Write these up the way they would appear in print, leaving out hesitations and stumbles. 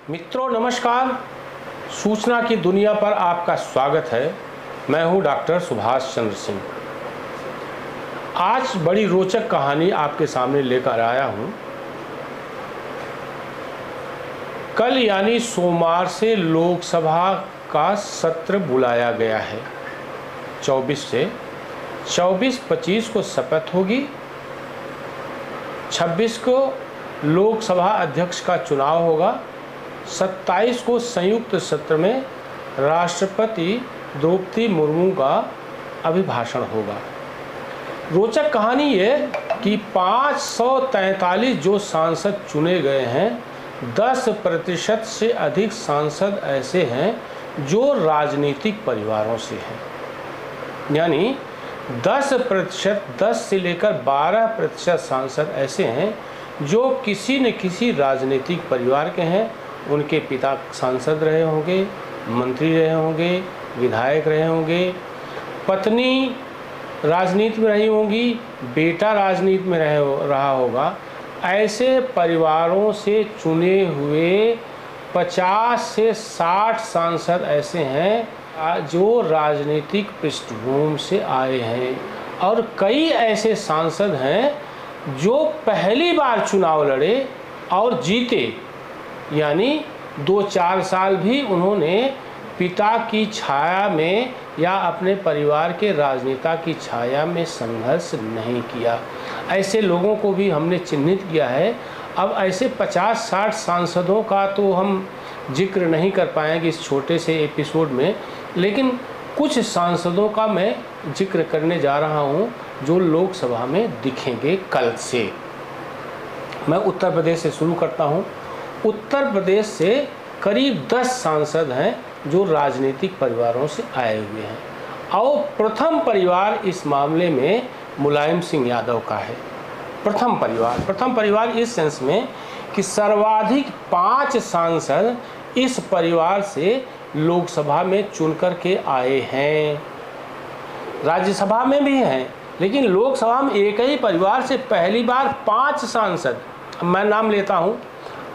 मित्रों नमस्कार। सूचना की दुनिया पर आपका स्वागत है। मैं हूं डॉक्टर सुभाष चंद्र सिंह। आज बड़ी रोचक कहानी आपके सामने लेकर आया हूं। कल यानी सोमवार से लोकसभा का सत्र बुलाया गया है। 24-25 को शपथ होगी। 26 को लोकसभा अध्यक्ष का चुनाव होगा। 27 को संयुक्त सत्र में राष्ट्रपति द्रौपदी मुर्मू का अभिभाषण होगा। रोचक कहानी ये कि 543 जो सांसद चुने गए हैं, 10% से अधिक सांसद ऐसे हैं जो राजनीतिक परिवारों से हैं। यानी 10%, 10 से लेकर 12% सांसद ऐसे हैं जो किसी न किसी राजनीतिक परिवार के हैं। उनके पिता सांसद रहे होंगे, मंत्री रहे होंगे, विधायक रहे होंगे, पत्नी राजनीति में रही होंगी, बेटा राजनीति में रहा होगा। ऐसे परिवारों से चुने हुए 50 से 60 सांसद ऐसे हैं जो राजनीतिक पृष्ठभूमि से आए हैं, और कई ऐसे सांसद हैं जो पहली बार चुनाव लड़े और जीते। यानी 2-4 साल भी उन्होंने पिता की छाया में या अपने परिवार के राजनेता की छाया में संघर्ष नहीं किया। ऐसे लोगों को भी हमने चिन्हित किया है। अब ऐसे 50-60 सांसदों का तो हम जिक्र नहीं कर पाएंगे इस छोटे से एपिसोड में, लेकिन कुछ सांसदों का मैं जिक्र करने जा रहा हूं जो लोकसभा में दिखेंगे कल से। मैं उत्तर प्रदेश से शुरू करता हूं। उत्तर प्रदेश से करीब 10 सांसद हैं जो राजनीतिक परिवारों से आए हुए हैं, और प्रथम परिवार इस मामले में मुलायम सिंह यादव का है। प्रथम परिवार इस सेंस में कि सर्वाधिक 5 सांसद इस परिवार से लोकसभा में चुनकर के आए हैं। राज्यसभा में भी हैं, लेकिन लोकसभा में एक ही परिवार से पहली बार 5 सांसद। मैं नाम लेता हूं।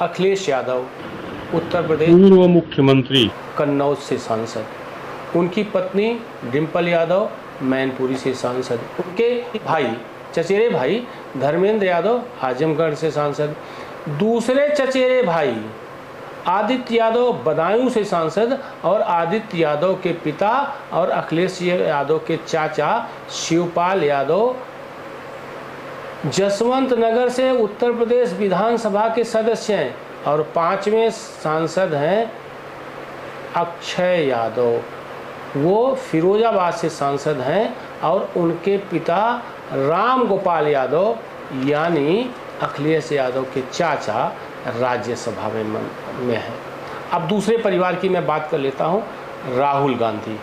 अखिलेश यादव, उत्तर प्रदेश पूर्व मुख्यमंत्री, कन्नौज से सांसद। उनकी पत्नी डिम्पल यादव, मैनपुरी से सांसद। उनके भाई, चचेरे भाई धर्मेंद्र यादव, आजमगढ़ से सांसद। दूसरे चचेरे भाई आदित्य यादव, बदायूं से सांसद, और आदित्य यादव के पिता और अखिलेश यादव के चाचा शिवपाल यादव जसवंत नगर से उत्तर प्रदेश विधानसभा के सदस्य हैं। और 5वें सांसद हैं अक्षय यादव, वो फिरोजाबाद से सांसद हैं, और उनके पिता राम गोपाल यादव यानी अखिलेश यादव के चाचा राज्यसभा में हैं। अब दूसरे परिवार की मैं बात कर लेता हूं। राहुल गांधी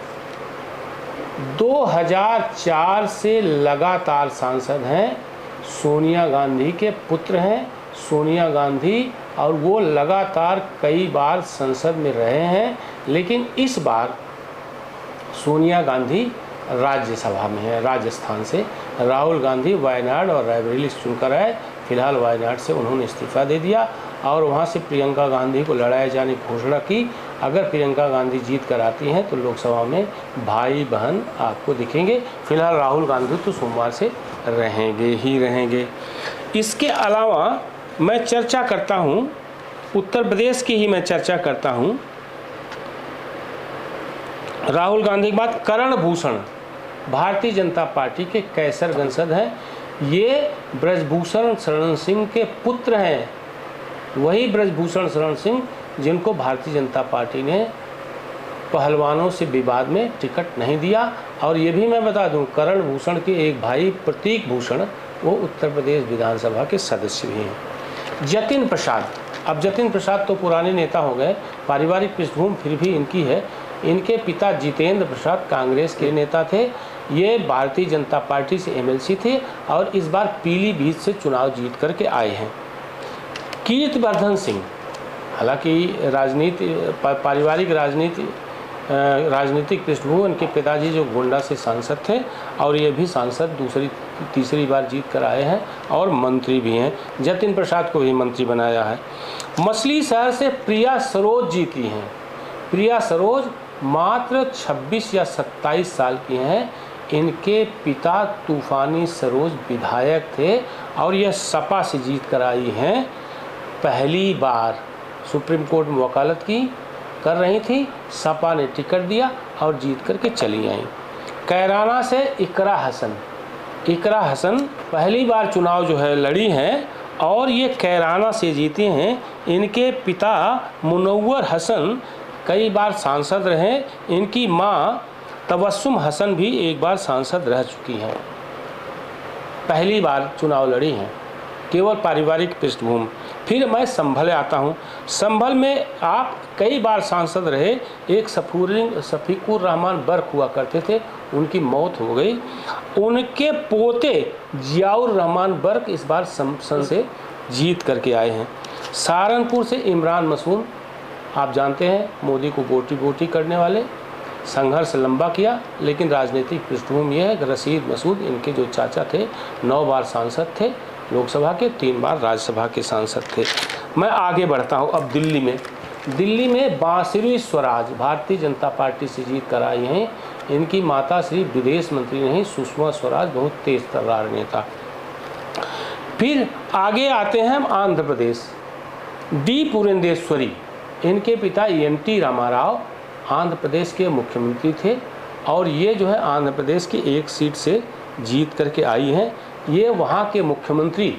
2004 से लगातार सांसद हैं। सोनिया गांधी के पुत्र हैं सोनिया गांधी, और वो लगातार कई बार संसद में रहे हैं, लेकिन इस बार सोनिया गांधी राज्यसभा में है राजस्थान से। राहुल गांधी वायनाड और रायबरेली से चुनकर आए। फिलहाल वायनाड से उन्होंने इस्तीफा दे दिया और वहाँ से प्रियंका गांधी को लड़ाए जाने की घोषणा की। अगर प्रियंका गांधी जीत कर आती हैं तो लोकसभा में भाई बहन आपको दिखेंगे। फिलहाल राहुल गांधी तो सोमवार से रहेंगे। इसके अलावा मैं चर्चा करता हूं, उत्तर प्रदेश की ही मैं चर्चा करता हूं। राहुल गांधी के बाद करण भूषण भारतीय जनता पार्टी के कैसर सांसद हैं। ये ब्रजभूषण शरण सिंह के पुत्र हैं। वही ब्रजभूषण शरण सिंह जिनको भारतीय जनता पार्टी ने पहलवानों से विवाद में टिकट नहीं दिया। और ये भी मैं बता दूं, करण भूषण के एक भाई प्रतीक भूषण वो उत्तर प्रदेश विधानसभा के सदस्य भी हैं। जतिन प्रसाद, अब जतिन प्रसाद तो पुराने नेता हो गए, पारिवारिक पृष्ठभूमि फिर भी इनकी है। इनके पिता जितेंद्र प्रसाद कांग्रेस के नेता थे। ये भारतीय जनता पार्टी से एमएलसी थे और इस बार पीलीभीत से चुनाव जीत करके आए हैं। कीर्तिवर्धन सिंह, हालांकि राजनीति, पारिवारिक राजनीति राजनीतिक पृष्ठभूमि, उनके पिताजी जो गोंडा से सांसद थे और ये भी सांसद तीसरी बार जीत कर आए हैं और मंत्री भी हैं। जतिन प्रसाद को भी मंत्री बनाया है। मछली शहर से प्रिया सरोज जीती हैं। प्रिया सरोज मात्र 26 या 27 साल की हैं। इनके पिता तूफानी सरोज विधायक थे और यह सपा से जीत कर आई हैं। पहली बार सुप्रीम कोर्ट में वकालत कर रही थी, सपा ने टिकट दिया और जीत करके चली आई। कैराना से इकरा हसन पहली बार चुनाव जो है लड़ी हैं और ये कैराना से जीते हैं। इनके पिता मुनव्वर हसन कई बार सांसद रहे। इनकी माँ तबस्सुम हसन भी एक बार सांसद रह चुकी हैं। पहली बार चुनाव लड़ी हैं, केवल पारिवारिक पृष्ठभूमि। फिर मैं संभल आता हूँ। संभल में आप कई बार सांसद रहे। एक शफीकुर रहमान बर्क हुआ करते थे, उनकी मौत हो गई। उनके पोते जियाउर रहमान बर्क इस बार संसद से जीत करके आए हैं। सहारनपुर से इमरान मसूद, आप जानते हैं मोदी को गोटी करने वाले, संघर्ष लंबा किया, लेकिन राजनीतिक पृष्ठभूमि यह है कि रशीद मसूद इनके जो चाचा थे 9 बार सांसद थे लोकसभा के, 3 बार राज्यसभा के सांसद थे। मैं आगे बढ़ता हूँ। अब दिल्ली में बांसुरी स्वराज भारतीय जनता पार्टी से जीत कर आई हैं। इनकी माता श्री विदेश मंत्री नहीं, सुषमा स्वराज बहुत तेज तर्रार नेता। फिर आगे आते हैं हम आंध्र प्रदेश। डी पुरंदेश्वरी, इनके पिता NT रामाराव आंध्र प्रदेश के मुख्यमंत्री थे और ये जो है आंध्र प्रदेश की एक सीट से जीत करके आई हैं। ये वहाँ के मुख्यमंत्री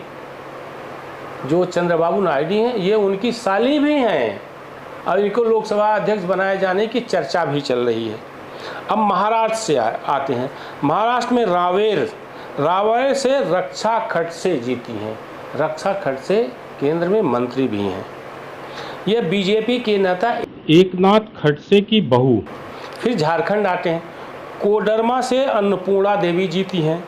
जो चंद्रबाबू नायडू हैं, ये उनकी साली भी हैं और इनको लोकसभा अध्यक्ष बनाए जाने की चर्चा भी चल रही है। अब महाराष्ट्र से आते हैं। महाराष्ट्र में रावेर से रक्षा खडसे जीती हैं। रक्षा खडसे केंद्र में मंत्री भी हैं। ये बीजेपी के नेता एकनाथ खडसे की बहू। फिर झारखंड आते हैं। कोडरमा से अन्नपूर्णा देवी जीती हैं।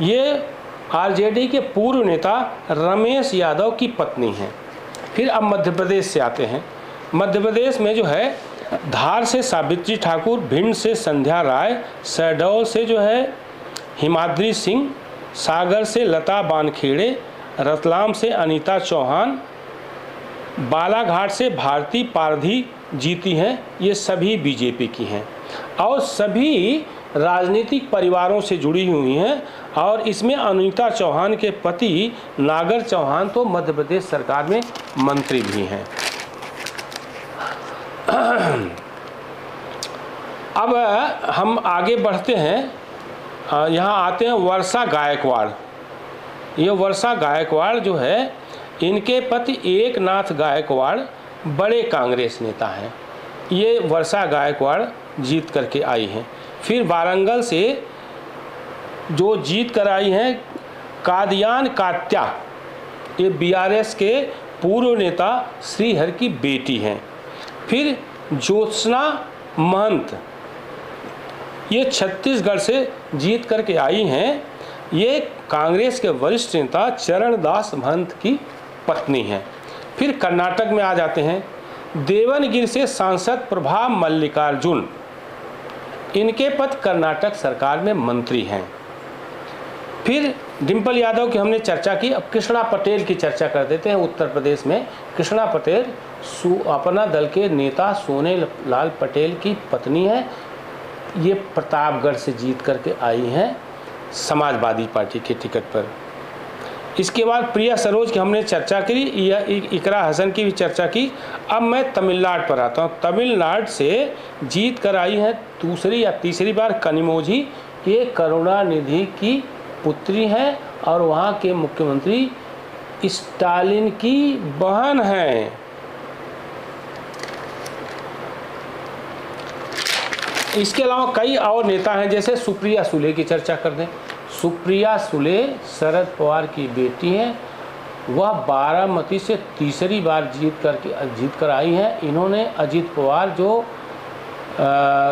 ये आरजेडी के पूर्व नेता रमेश यादव की पत्नी हैं। फिर अब मध्य प्रदेश से आते हैं। मध्य प्रदेश में जो है धार से सावित्री ठाकुर, भिंड से संध्या राय, शहडोल से जो है हिमाद्री सिंह, सागर से लता बानखेड़े, रतलाम से अनीता चौहान, बालाघाट से भारती पारधी जीती हैं। ये सभी बीजेपी की हैं और सभी राजनीतिक परिवारों से जुड़ी हुई हैं और इसमें अनीता चौहान के पति नागर चौहान तो मध्य प्रदेश सरकार में मंत्री भी हैं। अब हम आगे बढ़ते हैं। यहाँ आते हैं वर्षा गायकवाड़। ये वर्षा गायकवाड़ जो है, इनके पति एकनाथ गायकवाड़ बड़े कांग्रेस नेता हैं। ये वर्षा गायकवाड़ जीत करके आई हैं। फिर वारंगल से जो जीत कर आई हैं कादियान कात्या, ये BRS के पूर्व नेता श्रीहर की बेटी हैं। फिर ज्योत्सना महंत, ये छत्तीसगढ़ से जीत करके आई हैं। ये कांग्रेस के वरिष्ठ नेता चरणदास महंत की पत्नी हैं। फिर कर्नाटक में आ जाते हैं। देवनगिरी से सांसद प्रभा मल्लिकार्जुन, इनके पद कर्नाटक सरकार में मंत्री हैं। फिर डिम्पल यादव की हमने चर्चा की। अब कृष्णा पटेल की चर्चा कर देते हैं। उत्तर प्रदेश में कृष्णा पटेल अपना दल के नेता सोने लाल पटेल की पत्नी है। ये प्रतापगढ़ से जीत करके आई हैं समाजवादी पार्टी के टिकट पर। इसके बाद प्रिया सरोज की हमने चर्चा करी, इकरा हसन की भी चर्चा की। अब मैं तमिलनाडु पर आता हूँ। तमिलनाडु से जीत कर आई हैं दूसरी या तीसरी बार कनिमोझी। ये करुणानिधि की पुत्री हैं और वहाँ के मुख्यमंत्री स्टालिन की बहन हैं। इसके अलावा कई और नेता हैं, जैसे सुप्रिया सुले की चर्चा कर दें। सुप्रिया सुले शरद पवार की बेटी हैं। वह बारामती से तीसरी बार जीत कर आई हैं। इन्होंने अजित पवार जो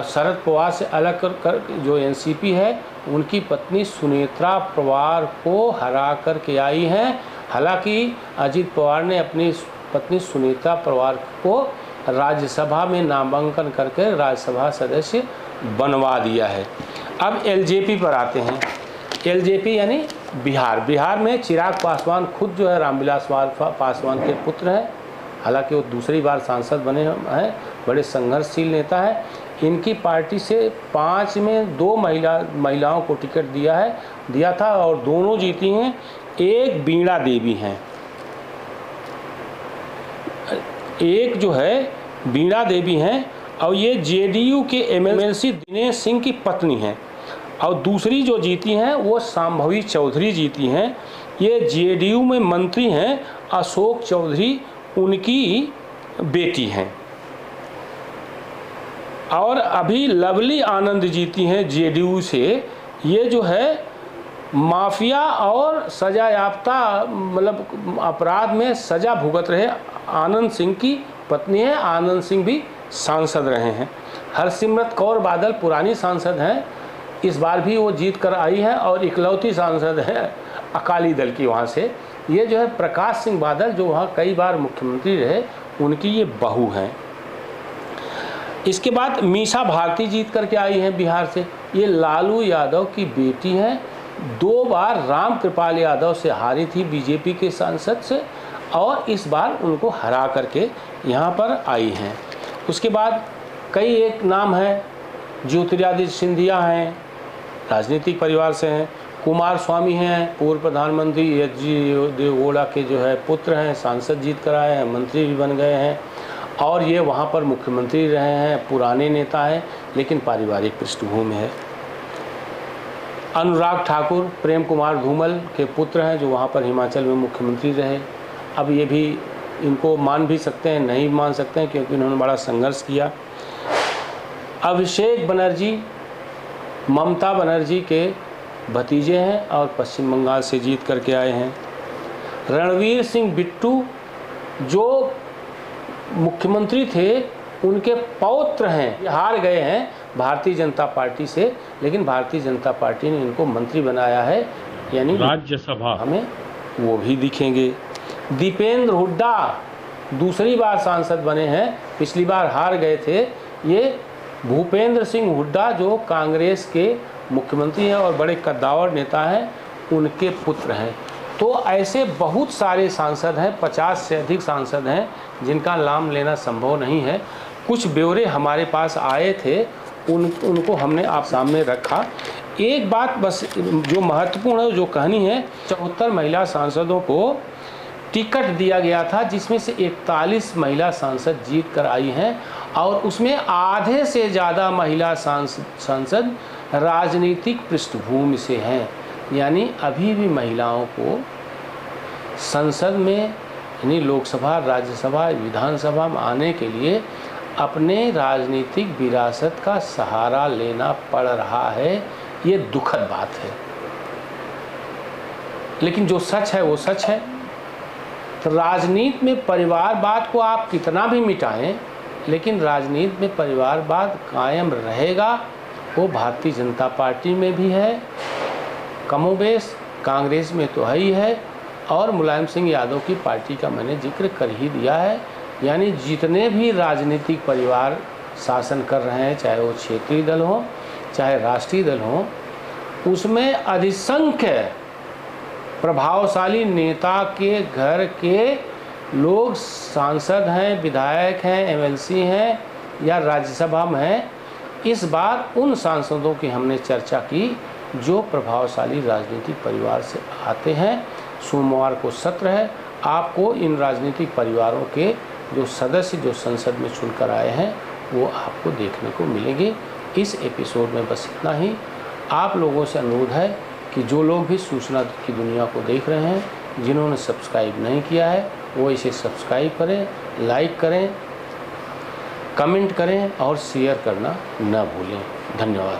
शरद पवार से अलग कर जो NCP है, उनकी पत्नी सुनेत्रा पवार को हरा कर के आई हैं। हालांकि अजित पवार ने अपनी पत्नी सुनेत्रा पवार को राज्यसभा में नामांकन करके राज्यसभा सदस्य बनवा दिया है। अब एलजेपी पर आते हैं। एलजेपी यानी बिहार में चिराग पासवान खुद जो है रामविलास पासवान के पुत्र हैं, हालांकि वो दूसरी बार सांसद बने हैं, बड़े संघर्षशील नेता है। इनकी पार्टी से 5 में 2 महिलाओं को टिकट दिया था और दोनों जीती हैं। एक बीणा देवी हैं, एक जो है बीणा देवी हैं और ये जेडीयू के एमएलसी दिनेश सिंह की पत्नी हैं, और दूसरी जो जीती हैं वो शांभवी चौधरी जीती हैं। ये जेडीयू में मंत्री हैं, अशोक चौधरी उनकी बेटी हैं। और अभी लवली आनंद जीती हैं जेडीयू से। ये जो है माफिया और सजा याफ्ता, मतलब अपराध में सजा भुगत रहे आनंद सिंह की पत्नी है। आनंद सिंह भी सांसद रहे हैं। हरसिमरत कौर बादल पुरानी सांसद हैं, इस बार भी वो जीत कर आई हैं और इकलौती सांसद है अकाली दल की वहाँ से। ये जो है प्रकाश सिंह बादल जो वहाँ कई बार मुख्यमंत्री रहे, उनकी ये बहू हैं। इसके बाद मीसा भारती जीत करके आई हैं बिहार से। ये लालू यादव की बेटी हैं, 2 बार राम कृपाल यादव से हारी थी बीजेपी के सांसद से, और इस बार उनको हरा करके यहाँ पर आई हैं। उसके बाद कई एक नाम है, ज्योतिरादित्य सिंधिया हैं, राजनीतिक परिवार से हैं। कुमार स्वामी हैं, पूर्व प्रधानमंत्री एच.डी. देवेगौड़ा के जो है पुत्र हैं, सांसद जीत कर आए हैं, मंत्री भी बन गए हैं, और ये वहाँ पर मुख्यमंत्री रहे हैं, पुराने नेता हैं, लेकिन पारिवारिक पृष्ठभूमि है। अनुराग ठाकुर प्रेम कुमार धूमल के पुत्र हैं, जो वहाँ पर हिमाचल में मुख्यमंत्री रहे। अब ये भी इनको मान भी सकते हैं, नहीं मान सकते हैं, क्योंकि उन्होंने बड़ा संघर्ष किया। अभिषेक बनर्जी ममता बनर्जी के भतीजे हैं और पश्चिम बंगाल से जीत करके आए हैं। रणवीर सिंह बिट्टू जो मुख्यमंत्री थे, उनके पौत्र हैं, हार गए हैं भारतीय जनता पार्टी से, लेकिन भारतीय जनता पार्टी ने इनको मंत्री बनाया है, यानी राज्यसभा हमें वो भी दिखेंगे। दीपेंद्र हुड्डा दूसरी बार सांसद बने हैं, पिछली बार हार गए थे। ये भूपेंद्र सिंह हुड्डा जो कांग्रेस के मुख्यमंत्री हैं और बड़े कद्दावर नेता हैं, उनके पुत्र हैं। तो ऐसे बहुत सारे सांसद हैं, 50 से अधिक सांसद हैं, जिनका नाम लेना संभव नहीं है। कुछ ब्यौरे हमारे पास आए थे, उनको हमने आप सामने रखा। एक बात बस जो महत्वपूर्ण है, जो कहनी है, 74 महिला सांसदों को टिकट दिया गया था, जिसमें से 41 महिला सांसद जीत कर आई हैं, और उसमें आधे से ज़्यादा महिला सांसद राजनीतिक पृष्ठभूमि से हैं। यानी अभी भी महिलाओं को संसद में, यानी लोकसभा, राज्यसभा, विधानसभा में आने के लिए अपने राजनीतिक विरासत का सहारा लेना पड़ रहा है। ये दुखद बात है, लेकिन जो सच है वो सच है। तो राजनीति में परिवारवाद को आप कितना भी मिटाएं, लेकिन राजनीति में परिवारवाद कायम रहेगा। वो भारतीय जनता पार्टी में भी है, कमोबेश कांग्रेस में तो है ही है, और मुलायम सिंह यादव की पार्टी का मैंने जिक्र कर ही दिया है। यानी जितने भी राजनीतिक परिवार शासन कर रहे हैं, चाहे वो क्षेत्रीय दल हो चाहे राष्ट्रीय दल हो, उसमें अधिसंख्य प्रभावशाली नेता के घर के लोग सांसद हैं, विधायक हैं, एमएलसी हैं या राज्यसभा में हैं। इस बार उन सांसदों की हमने चर्चा की जो प्रभावशाली राजनीतिक परिवार से आते हैं। सोमवार को सत्र है, आपको इन राजनीतिक परिवारों के जो सदस्य जो संसद में चुनकर आए हैं वो आपको देखने को मिलेंगे। इस एपिसोड में बस इतना ही। आप लोगों से अनुरोध है कि जो लोग भी सूचना की दुनिया को देख रहे हैं, जिन्होंने सब्सक्राइब नहीं किया है, वो इसे सब्सक्राइब करें, लाइक करें, कमेंट करें और शेयर करना न भूलें। धन्यवाद।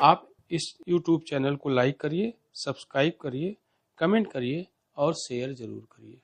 आप इस YouTube चैनल को लाइक करिए, सब्सक्राइब करिए, कमेंट करिए और शेयर ज़रूर करिए।